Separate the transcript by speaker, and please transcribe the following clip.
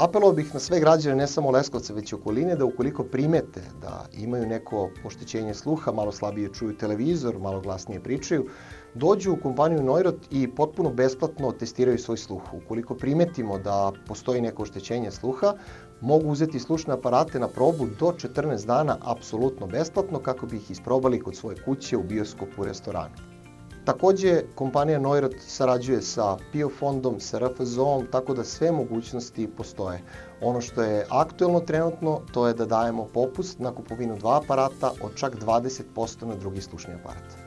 Speaker 1: Apelovao bih na sve građane, ne samo Leskovca, već i okoline, da ukoliko primete da imaju neko oštećenje sluha, malo slabije čuju televizor, malo glasnije pričaju, dođu u kompaniju Neurot i potpuno besplatno testiraju svoj sluh. Ukoliko primetimo da postoji neko oštećenje sluha, mogu uzeti slušne aparate na probu do 14 dana apsolutno besplatno kako bi ih isprobali kod svoje kuće, u bioskopu, restoranu. Takođe, kompanija Neurot sarađuje sa PIO fondom, sa RFZO-om, tako da sve mogućnosti postoje. Ono što je aktuelno trenutno, to je da dajemo popust na kupovinu 2 aparata od čak 20% na drugi slušni aparat.